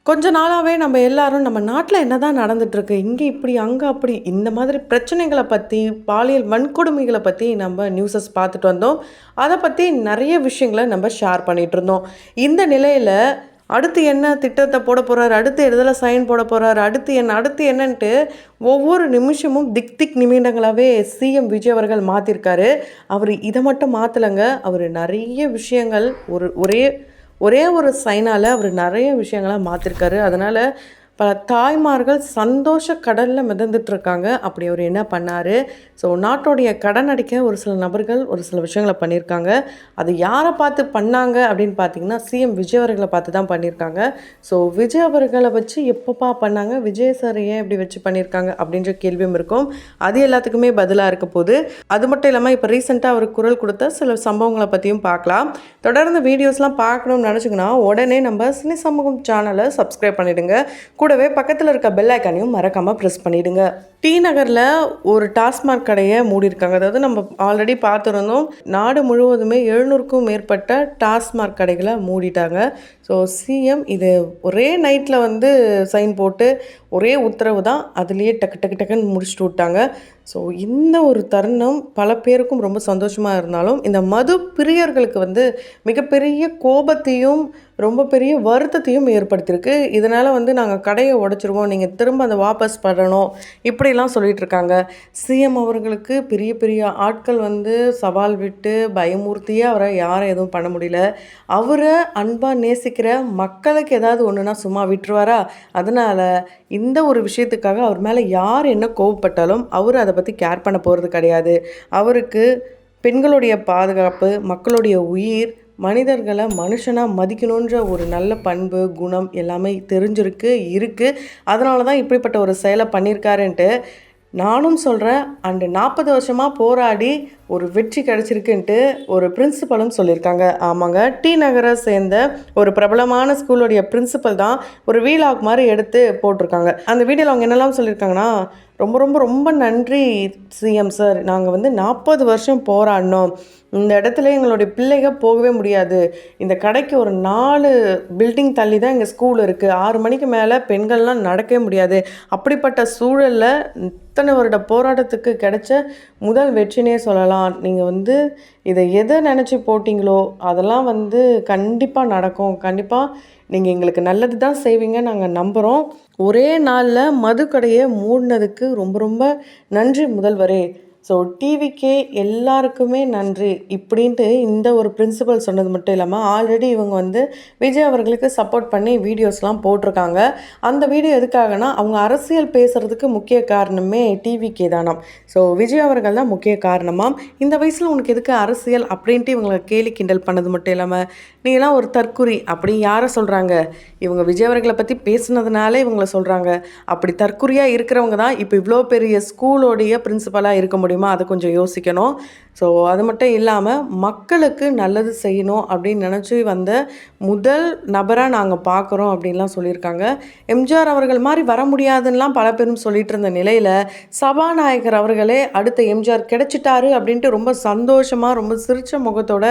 கொஞ்ச நாளாவே நம்ம எல்லாரும் நம்ம நாட்ல என்னதான் நடந்துட்டுருக்கு, இங்க இப்படி, அங்க அப்படி, இந்த மாதிரி பிரச்சனைகள பத்தி, பாலியல் வன்கொடுமைகள பத்தி நம்ம நியூஸஸ் பார்த்துட்டு வந்தோம். அத பத்தி நெறைய விஷயங்கள நம்ம ஷேர் பண்ணிட்டுருந்தோம். இந்த நிலையில அடுத்து என்ன திட்டத்த போடப் போறாரு, அடுத்து எதுல சைன் போடப் போறாரு, அடுத்து என்ன, அடுத்து என்னன்ட்டு ஒவ்வொரு நிமிஷமும் திக் திக் நிமிடங்களாவே சிஎம் விஜய் அவர்கள் மாத்திருக்காரு. அவரு இத மட்டும் மாத்தலங்க. அவரு நெறைய விஷயங்கள் ஒரே ஒரே ஒரு சைனால அவர் நிறைய விஷயங்கள மாத்திருக்காரு. அதனால பல தாய்மார்கள் சந்தோஷ கடல்ல மிதந்துட்டு இருக்காங்க. அப்படி அவர் என்ன பண்ணாரு? ஸோ நாட்டோடைய கடன் அடைக்க ஒரு சில நபர்கள் ஒரு சில விஷயங்கள பண்ணியிருக்காங்க. அது யார பார்த்து பண்ணாங்க அப்படின்னு பார்த்தீங்கன்னா, சிஎம் விஜய் அவர்கள பார்த்து தான் பண்ணியிருக்காங்க. ஸோ விஜய் அவர்கள வச்சு எப்பப்பா பண்ணாங்க? விஜய் சார் ஏன் இப்படி வச்சு பண்ணியிருக்காங்க? அப்படின்ற கேள்வியும் இருக்கும். அது எல்லாத்துக்குமே பதிலா இருக்க போது. அது மட்டும் இல்லாம இப்ப ரீசென்ட்டா அவருக்கு குரல் கொடுத்த சில சம்பவங்கள பத்தியும் பார்க்கலாம். தொடர்ந்து வீடியோஸ்லாம் பார்க்கணும்னு நினச்சிங்கன்னா, உடனே நம்ம சினி சமூகம் சேனல சப்ஸ்கிரைப் பண்ணிடுங்க. கூடவே பக்கத்துல இருக்க பெல் ஐகானையும் மறக்காம பிரஸ் பண்ணிடுங்க. டி நகர்ல ஒரு டாஸ்மாக் கடைய மூடியிருக்காங்க. அதாவது நம்ம ஆல்ரெடி பார்த்துருந்தோம். நாடு முழுவதுமே 700க்கும் மேற்பட்ட டாஸ்மாக் கடைகளை மூடிட்டாங்க. ஸோ சிஎம் இது ஒரே நைட்ல வந்து சைன் போட்டு ஒரே உத்தரவு தான். அதுலேயே டக்கு டக்கு டக்குன்னு முடிச்சுட்டு விட்டாங்க. ஸோ இந்த ஒரு தருணம் பல பேருக்கும் ரொம்ப சந்தோஷமாக இருந்தாலும், இந்த மது பிரியர்களுக்கு வந்து மிகப்பெரிய கோபத்தையும் ரொம்ப பெரிய வருத்தத்தையும் ஏற்படுத்தியிருக்கு. இதனால் வந்து நாங்கள் கடையை உடைச்சிருவோம், நீங்கள் திரும்ப அதை வாபஸ் பண்ணணும், இப்படிலாம் சொல்லிட்டு இருக்காங்க. சிஎம் அவர்களுக்கு பெரிய பெரிய ஆட்கள் வந்து சவால் விட்டு பயமுறுத்தியே அவரை யாரும் எதுவும் பண்ண முடியல. அவரை அன்பாக நேசிக்கிற மக்களுக்கு ஏதாவது ஒன்றுனா சும்மா விட்டுருவாரா? அதனால் இந்த ஒரு விஷயத்துக்காக அவர் மேலே யார் என்ன கோவப்பட்டாலும் அவர் அதை பற்றி கேர் பண்ண போகிறது கிடையாது. அவருக்கு பெண்களுடைய பாதுகாப்பு, மக்களுடைய உயிர், மனிதர்களை மனுஷனாக மதிக்கணுன்ற ஒரு நல்ல பண்பு, குணம் எல்லாமே தெரிஞ்சிருக்கு, இருக்குது. அதனால தான் இப்படிப்பட்ட ஒரு செயலை பண்ணியிருக்காருன்ட்டு நானும் சொல்கிறேன். அண்டு 40 வருஷமாக போராடி ஒரு வெற்றி கிடச்சிருக்குன்ட்டு ஒரு பிரின்சிபலும் சொல்லியிருக்காங்க. ஆமாங்க, டி நகரை சேர்ந்த ஒரு பிரபலமான ஸ்கூலுடைய பிரின்சிபல் தான் ஒரு வீலாக் மாதிரி எடுத்து போட்டிருக்காங்க. அந்த வீடியோவில் அவங்க என்னெல்லாம் சொல்லியிருக்காங்கன்னா, ரொம்ப ரொம்ப ரொம்ப நன்றி சிஎம் சார், நாங்கள் வந்து 40 வருஷம் போராடினோம். இந்த இடத்துல எங்களுடைய பிள்ளைகள் போகவே முடியாது. இந்த கடைக்கு ஒரு 4 பில்டிங் தள்ளி தான் எங்கள் ஸ்கூல் இருக்குது. 6 மணிக்கு மேலே பெண்கள்லாம் நடக்கவே முடியாது. அப்படிப்பட்ட சூழலில் இத்தனை வருட போராட்டத்துக்கு கிடைச்ச முதல் வெற்றினே சொல்லலாம். நீங்கள் வந்து இதை எதை நினச்சி போட்டிங்களோ அதெல்லாம் வந்து கண்டிப்பாக நடக்கும். கண்டிப்பாக நீங்கள் எங்களுக்கு நல்லது தான் செய்வீங்க நாங்கள் நம்புகிறோம். ஒரே நாளில் மதுக்கடையை மூடினதுக்கு ரொம்ப ரொம்ப நன்றி முதல்வரே. ஸோ டிவிக்கே எல்லாருக்குமே நன்றி இப்படின்ட்டு இந்த ஒரு பிரின்சிபல் சொன்னது மட்டும் இல்லாமல், ஆல்ரெடி இவங்க வந்து விஜய் அவர்களுக்கு சப்போர்ட் பண்ணி வீடியோஸ்லாம் போட்டிருக்காங்க. அந்த வீடியோ எதுக்காகனா, அவங்க அரசியல் பேசுகிறதுக்கு முக்கிய காரணமே டிவிக்கே தானாம். ஸோ விஜய் அவர்கள் தான் முக்கிய காரணமாம். இந்த வயசில் உனக்கு எதுக்கு அரசியல் அப்படின்ட்டு இவங்களை கேலி கிண்டல் பண்ணது மட்டும் இல்லாமல், நீங்களாம் ஒரு தற்குறி அப்படி யாரை சொல்கிறாங்க? இவங்க விஜய் அவர்களை பற்றி பேசுனதுனால இவங்கள சொல்கிறாங்க. அப்படி தற்குறியாக இருக்கிறவங்க தான் இப்போ இவ்வளோ பெரிய ஸ்கூலோடைய பிரின்சிபலாக இருக்க முடியுமா? அதை கொஞ்சம் யோசிக்கணும். ஸோ அது மட்டும் இல்லாமல் மக்களுக்கு நல்லது செய்யணும் அப்படின்னு நினச்சி வந்த முதல் நபராக நாங்கள் பார்க்குறோம் அப்படின்லாம் சொல்லியிருக்காங்க. எம்ஜிஆர் அவர்கள் மாதிரி வர முடியாதுன்னெலாம் பல பேரும் சொல்லிட்டு இருந்த நிலையில், சபாநாயகர் அவர்களே அடுத்த எம்ஜிஆர் கிடைச்சிட்டாரு அப்படின்ட்டு ரொம்ப சந்தோஷமாக ரொம்ப சிரித்த முகத்தோட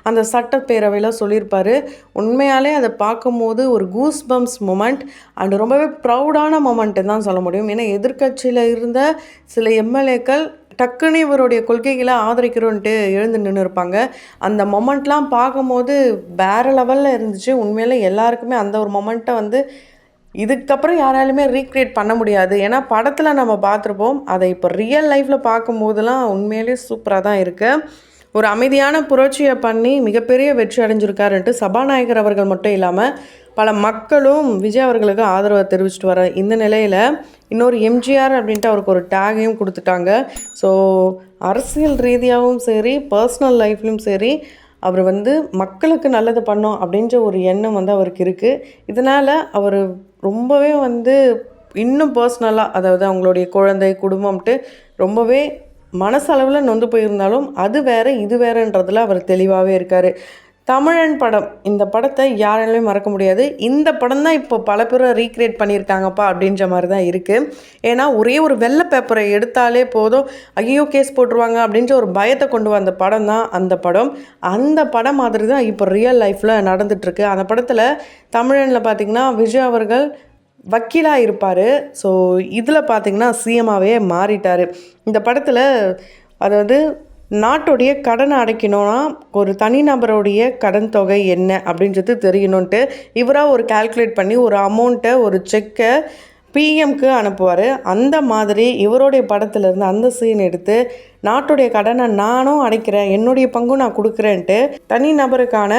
அந்த சட்டப்பேரவையில் சொல்லியிருப்பார். உண்மையாலே அதை பார்க்கும்போது ஒரு கூஸ் பம்ப்ஸ் மொமெண்ட் அண்ட் ரொம்பவே ப்ரௌடான மொமெண்ட்டு தான் சொல்ல முடியும். ஏன்னா எதிர்கட்சியில் இருந்த சில எம்எல்ஏக்கள் டக்குன்னு இவருடைய கொள்கைகளை ஆதரிக்கிறோன்ட்டு எழுந்து நின்று இருப்பாங்க. அந்த மொமெண்ட்லாம் பார்க்கும்போது வேறு லெவலில் இருந்துச்சு. உண்மையிலே எல்லாருக்குமே அந்த ஒரு மொமெண்ட்டை வந்து இதுக்கப்புறம் யாராலுமே ரீக்ரியேட் பண்ண முடியாது. ஏன்னா படத்தில் நம்ம பார்த்துருப்போம். அதை இப்போ ரியல் லைஃப்பில் பார்க்கும்போதெல்லாம் உண்மையிலே சூப்பராக தான் இருக்குது. ஒரு அமைதியான புரட்சியை பண்ணி மிகப்பெரிய வெற்றி அடைஞ்சிருக்காருன்ட்டு சபாநாயகர் அவர்கள் மட்டும் இல்லாமல் பல மக்களும் விஜய் அவர்களுக்கு ஆதரவை தெரிவிச்சிட்டு வர இந்த நிலையில் இன்னொரு எம்ஜிஆர் அப்படின்ட்டு அவருக்கு ஒரு டேகையும் கொடுத்துட்டாங்க. ஸோ அரசியல் ரீதியாகவும் சரி, பர்சனல் லைஃப்லையும் சரி, அவர் வந்து மக்களுக்கு நல்லது பண்ணோம் அப்படின்ற ஒரு எண்ணம் வந்து அவருக்கு இருக்குது. இதனால் அவர் ரொம்பவே வந்து இன்னும் பர்சனலாக, அதாவது அவங்களுடைய குழந்தை குடும்பம்ட்டு ரொம்பவே மனசளவில் நொந்து போயிருந்தாலும் அது வேறு இது வேறுன்றதில் அவர் தெளிவாகவே இருக்கார். தமிழன் படம். இந்த படத்த யாராலையும் மறக்க முடியாது. இந்த படம் தான் இப்போ பல பேர் ரீக்ரியேட் பண்ணியிருக்காங்கப்பா அப்படின்ற மாரி தான் இருக்குது. ஏன்னா ஒரே ஒரு வெள்ளை பேப்பரை எடுத்தாலே போதும், ஐயோ கேஸ் போட்டுருவாங்க அப்படின்ற ஒரு பயத்தை கொண்டு வந்த படம் தான் அந்த படம். அந்த படம் மாதிரி தான் இப்போ ரியல் லைஃப்பில் நடந்துகிட்ருக்கு. அந்த படத்தில் தமிழனில் பார்த்திங்கன்னா விஜய் அவர்கள் வக்கீலாக இருப்பார். ஸோ இதில் பார்த்திங்கன்னா சிஎம்மாகவே மாறிட்டார். இந்த படத்தில் அதாவது நாட்டுடைய கடனை அடைக்கணும்னா ஒரு தனிநபருடைய கடன் தொகை என்ன அப்படின்றது தெரியணுன்ட்டு இவராக ஒரு கால்குலேட் பண்ணி ஒரு அமௌண்ட்டை ஒரு செக்கை பிஎம்க்கு அனுப்புவார். அந்த மாதிரி இவருடைய படத்துலேருந்து அந்த சீன் எடுத்து நாட்டுடைய கடனை நானும் அடைக்கிறேன், என்னுடைய பங்கும் நான் கொடுக்குறேன்ட்டு தனிநபருக்கான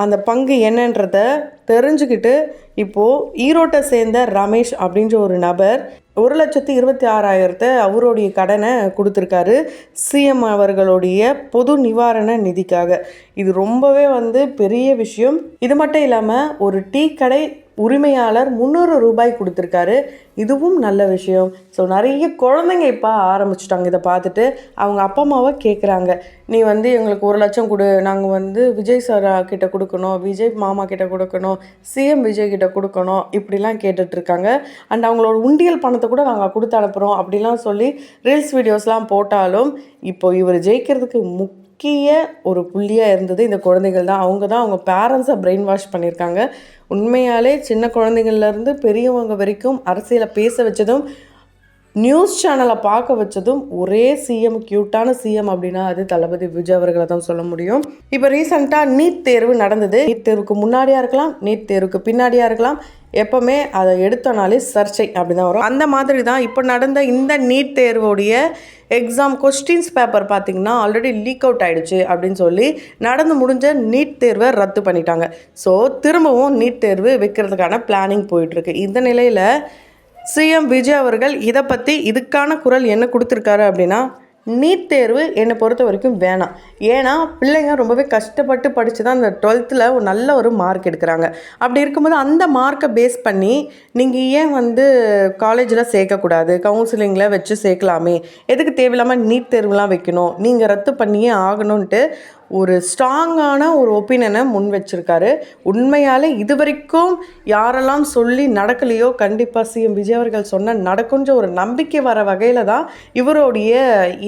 அந்த பங்கு என்னன்றத தெரிஞ்சுக்கிட்டு இப்போது ஈரோட்டை சேர்ந்த ரமேஷ் அப்படின்ற ஒரு நபர் 1,26,000 அவருடைய கடனை கொடுத்துருக்காரு சிஎம் அவர்களுடைய பொது நிவாரண நிதிக்காக. இது ரொம்பவே பெரிய விஷயம். இது மட்டும் இல்லாமல் ஒரு டீ கடை உரிமையாளர் 300 ரூபாய் கொடுத்துருக்காரு. இதுவும் நல்ல விஷயம். ஸோ நிறைய குழந்தைங்க இப்போ ஆரம்பிச்சிட்டாங்க. இதை பார்த்துட்டு அவங்க அப்பா அம்மாவை கேட்குறாங்க, நீ எங்களுக்கு 1 லட்சம் கொடு, நாங்கள் விஜய் சார் கிட்ட கொடுக்கணும், விஜய் மாமா கிட்ட கொடுக்கணும், சிஎம் விஜய் கிட்ட கொடுக்கணும், இப்படிலாம் கேட்டுட்ருக்காங்க. அண்ட் அவங்களோட உண்டியல் பணத்தை கூட நாங்கள் கொடுத்து அனுப்புகிறோம் அப்படிலாம் சொல்லி ரீல்ஸ் வீடியோஸ்லாம் போட்டாலும் இப்போ இவர் ஜெயிக்கிறதுக்கு முக்கிய ஒரு புள்ளியாக இருந்தது இந்த குழந்தைகள் தான். அவங்க பேரண்ட்ஸை பிரெயின் வாஷ் பண்ணியிருக்காங்க. உண்மையாலே சின்ன குழந்தைங்கள்லேருந்து பெரியவங்க வரைக்கும் அரசியலை பேச வச்சதும் நியூஸ் சேனலை பார்க்க வச்சதும் ஒரே சிஎம், க்யூட்டான சிஎம் அப்படின்னா அது தளபதி விஜய் அவர்களை தான் சொல்ல முடியும். இப்போ ரீசெண்டாக நீட் தேர்வு நடந்தது. நீட் தேர்வுக்கு முன்னாடியாக இருக்கலாம், நீட் தேர்வுக்கு பின்னாடியாக இருக்கலாம், எப்போவுமே அதை எடுத்தோனாலே சர்ச்சை அப்படி தான் வரும். அந்த மாதிரி தான் இப்போ நடந்த இந்த நீட் தேர்வுடைய எக்ஸாம் கொஸ்டின்ஸ் பேப்பர் பார்த்திங்கன்னா ஆல்ரெடி லீக் அவுட் ஆகிடுச்சு அப்படின்னு சொல்லி நடந்து முடிஞ்ச நீட் தேர்வை ரத்து பண்ணிட்டாங்க. ஸோ திரும்பவும் நீட் தேர்வு வைக்கிறதுக்கான பிளானிங் போயிட்டுருக்கு. இந்த நிலையில் சிஎம் விஜய் அவர்கள் இதை பற்றி இதுக்கான குரல் என்ன கொடுத்துருக்காரு அப்படின்னா, நீட் தேர்வு என்னை பொறுத்த வரைக்கும் வேணாம். ஏன்னா பிள்ளைங்க ரொம்பவே கஷ்டப்பட்டு படித்து தான் அந்த 12th ஒரு நல்ல ஒரு மார்க் எடுக்கிறாங்க. அப்படி இருக்கும்போது அந்த மார்க்கை பேஸ் பண்ணி நீங்கள் ஏன் காலேஜில் சேர்க்கக்கூடாது, கவுன்சிலிங்கில் வச்சு சேர்க்கலாமே, எதுக்கு தேவையில்லாமல் நீட் தேர்வுலாம் வைக்கணும், நீங்கள் ரத்து பண்ணியே ஆகணுன்ட்டு ஒரு ஸ்ட்ராங்கான ஒரு ஒப்பீனியனை முன் வச்சுருக்காரு. உண்மையாலே இது வரைக்கும் யாரெல்லாம் சொல்லி நடக்கலையோ கண்டிப்பாக சிஎம் விஜய் அவர்கள் சொன்ன நடக்குன்ற ஒரு நம்பிக்கை வர வகையில் தான் இவருடைய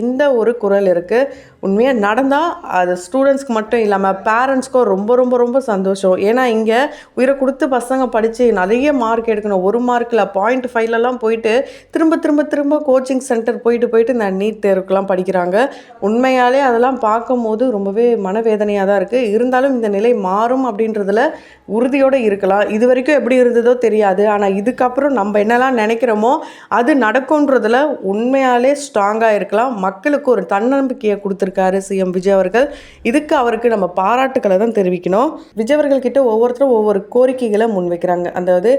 இந்த ஒரு குரல் இருக்குது. உண்மையாக நடந்தால் அது ஸ்டூடெண்ட்ஸ்க்கு மட்டும் இல்லாமல் பேரண்ட்ஸ்க்கும் ரொம்ப ரொம்ப ரொம்ப சந்தோஷம். ஏன்னா இங்கே உயிரை கொடுத்து பசங்க படித்து நிறைய மார்க் எடுக்கணும், 1 மார்க்கில் 0.5லலாம் போயிட்டு திரும்ப திரும்ப திரும்ப கோச்சிங் சென்டர் போயிட்டு இந்த நீட் தேர்வுக்கெலாம் படிக்கிறாங்க. உண்மையாலே அதெல்லாம் பார்க்கும்போது ரொம்பவே மனவேதனையாக தான் இருக்குது. இருந்தாலும் இந்த நிலை மாறும் அப்படின்றதுல உறுதியோடு இருக்கலாம். இது வரைக்கும் எப்படி இருந்ததோ தெரியாது, ஆனால் இதுக்கப்புறம் நம்ம என்னெல்லாம் நினைக்கிறோமோ அது நடக்கும்ன்றதுல உண்மையாலே ஸ்ட்ராங்காக இருக்கலாம். மக்களுக்கு ஒரு தன்னம்பிக்கையை கொடுத்துருக்காரு சிஎம் விஜய் அவர்கள். இதுக்கு அவருக்கு நம்ம பாராட்டுக்களை தான் தெரிவிக்கணும். விஜய் அவர்கள்கிட்ட ஒவ்வொருத்தரும் ஒவ்வொரு கோரிக்கைகளை முன்வைக்கிறாங்க. அதாவது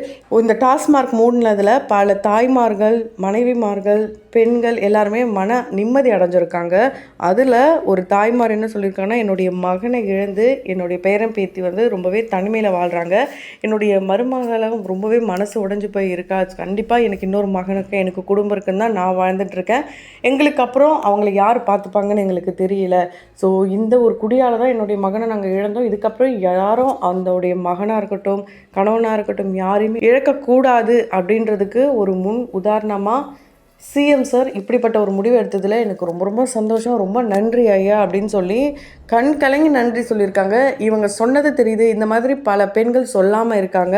இந்த டாஸ்மார்க் மூடினதில் பல தாய்மார்கள், மனைவிமார்கள், பெண்கள் எல்லாருமே மன நிம்மதி அடைஞ்சிருக்காங்க. அதில் ஒரு தாய்மார் என்ன சொல்லியிருக்காங்கன்னா, என்னுடைய மகனை இழந்து என்னுடைய பேரன் பேத்தி ரொம்பவே தனிமையில் வாழ்கிறாங்க, என்னுடைய மருமகளை ரொம்பவே மனசு உடைஞ்சு போய் இருக்கா, கண்டிப்பாக எனக்கு இன்னொரு மகனுக்கு எனக்கு குடும்பம் இருக்குன்னு தான் நான் வாழ்ந்துட்டுருக்கேன், எங்களுக்கு அப்புறம் அவங்கள யார் பார்த்துப்பாங்கன்னு எங்களுக்கு தெரியல. ஸோ இந்த ஒரு குடியால் தான் என்னுடைய மகனை நாங்கள் இழந்தோம், இதுக்கப்புறம் யாரும் அந்தோடைய மகனாக இருக்கட்டும் கணவனாக இருக்கட்டும் யாரையுமே இழக்கக்கூடாது அப்படின்றதுக்கு ஒரு முன் உதாரணமாக சிஎம் சார் இப்படிப்பட்ட ஒரு முடிவு எடுத்ததில் எனக்கு ரொம்ப ரொம்ப சந்தோஷம், ரொம்ப நன்றி ஐயா அப்படின்னு சொல்லி கண் கலங்கி நன்றி சொல்லியிருக்காங்க. இவங்க சொன்னது தெரியுது, இந்த மாதிரி பல பெண்கள் சொல்லாமல் இருக்காங்க.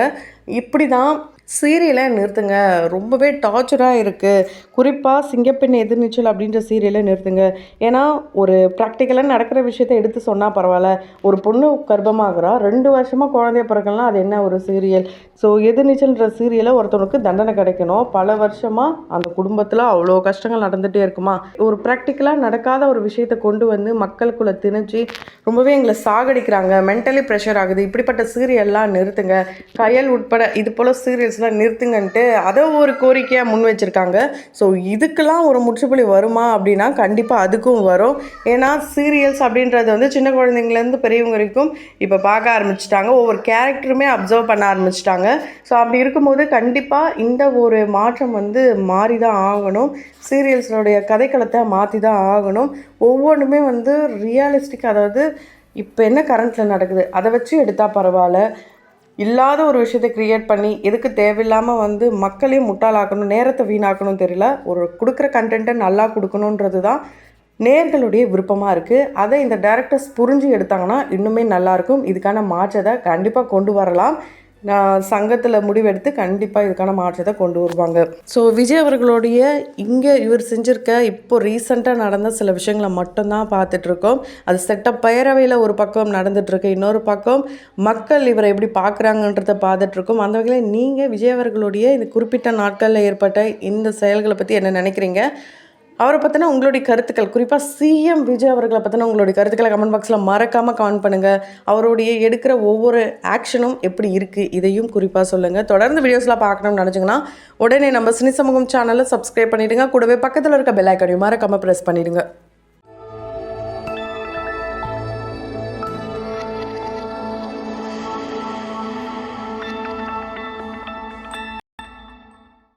இப்படி தான் சீரியலை நிறுத்துங்க, ரொம்பவே டார்ச்சராக இருக்குது. குறிப்பாக சிங்கப்பெண் எதிர்நீச்சல் அப்படின்ற சீரியலை நிறுத்துங்க. ஏன்னா ஒரு ப்ராக்டிக்கலாக நடக்கிற விஷயத்தை எடுத்து சொன்னால் பரவாயில்ல. ஒரு பொண்ணு கர்ப்பமாகறா, 2 வருஷமாக குழந்தைய பிறக்கலாம், அது என்ன ஒரு சீரியல்? ஸோ எதிர்நீச்சல்ன்ற சீரியலை ஒருத்தவனுக்கு தண்டனை கிடைக்கணும். பல வருஷமாக அந்த குடும்பத்தில் அவ்வளோ கஷ்டங்கள் நடந்துகிட்டே இருக்குமா? ஒரு ப்ராக்டிக்கலாக நடக்காத ஒரு விஷயத்தை கொண்டு மக்களுக்குள்ளே திணிச்சு ரொம்பவே எங்களை சாகடிக்கிறாங்க, மென்டலி ப்ரெஷர் ஆகுது. இப்படிப்பட்ட சீரியல்லாம் நிறுத்துங்க. கயல் உட்பட இது போல் சீரியல்ஸ்லாம் நிறுத்துங்கன்ட்டு அதை ஒரு கோரிக்கையாக முன் வச்சுருக்காங்க. ஸோ இதுக்கெல்லாம் ஒரு முற்றுப்புள்ளி வருமா அப்படின்னா கண்டிப்பாக அதுக்கும் வரும். ஏன்னா சீரியல்ஸ் அப்படின்றது சின்ன குழந்தைங்கலேருந்து பெரியவங்க வரைக்கும் இப்போ பார்க்க ஆரம்பிச்சிட்டாங்க, ஒவ்வொரு கேரக்டருமே அப்சர்வ் பண்ண ஆரம்பிச்சிட்டாங்க. ஸோ அப்படி இருக்கும்போது கண்டிப்பாக இந்த ஒரு மாற்றம் மாறி தான் ஆகணும். சீரியல்ஸோடைய கதைக்களத்தை மாற்றி தான் ஆகணும். ஒவ்வொன்றுமே ரியலிஸ்டிக், அதாவது இப்போ என்ன கரண்ட்டில் நடக்குது அதை வச்சு எடுத்தால் பரவாயில்ல. இல்லாத ஒரு விஷயத்தை க்ரியேட் பண்ணி எதுக்கு தேவையில்லாமல் மக்களையும் முட்டாளாக்கணும், நேரத்தை வீணாக்கணும் தெரியல. ஒரு கொடுக்குற கண்டென்ட்டை நல்லா கொடுக்கணுன்றது தான் நேர்களுடைய விருப்பமாக இருக்குது. அதை இந்த டேரக்டர்ஸ் புரிஞ்சு எடுத்தாங்கன்னா இன்னுமே நல்லாயிருக்கும். இதுக்கான மாற்றத்தை கண்டிப்பாக கொண்டு வரலாம். நான் சங்கத்தில் முடிவெடுத்து கண்டிப்பாக இதுக்கான மாற்றத்தை கொண்டு வருவாங்க. ஸோ விஜய் அவர்களுடைய இங்கே இவர் செஞ்சுருக்க இப்போ ரீசெண்டாக நடந்த சில விஷயங்களை மட்டும்தான் பார்த்துட்ருக்கோம். அது செட்டப் பேரவையில் ஒரு பக்கம் நடந்துகிட்ருக்கு, இன்னொரு பக்கம் மக்கள் இவரை எப்படி பார்க்குறாங்கன்றதை பார்த்துட்ருக்கோம். அந்த வகையில் நீங்கள் விஜய் அவர்களுடைய இந்த குறிப்பிட்ட நாட்களில் ஏற்பட்ட இந்த செயல்களை பற்றி என்ன நினைக்கிறீங்க? அவரை பற்றின உங்களுடைய கருத்துக்கள், குறிப்பாக சிஎம் விஜய் அவர்களை பற்றின உங்களுடைய கருத்துக்களை கமெண்ட் பாக்ஸில் மறக்காமல் கமெண்ட் பண்ணுங்கள். அவருடைய எடுக்கிற ஒவ்வொரு ஆக்ஷனும் எப்படி இருக்குது இதையும் குறிப்பாக சொல்லுங்கள். தொடர்ந்து வீடியோஸ்லாம் பார்க்கணும்னு நினச்சிங்கன்னா உடனே நம்ம சினி சமூகம் சேனலை சப்ஸ்கிரைப் பண்ணிவிடுங்க. கூடவே பக்கத்தில் இருக்க பெல் ஐக்கானையும் மறக்காமல் ப்ரெஸ் பண்ணிவிடுங்க.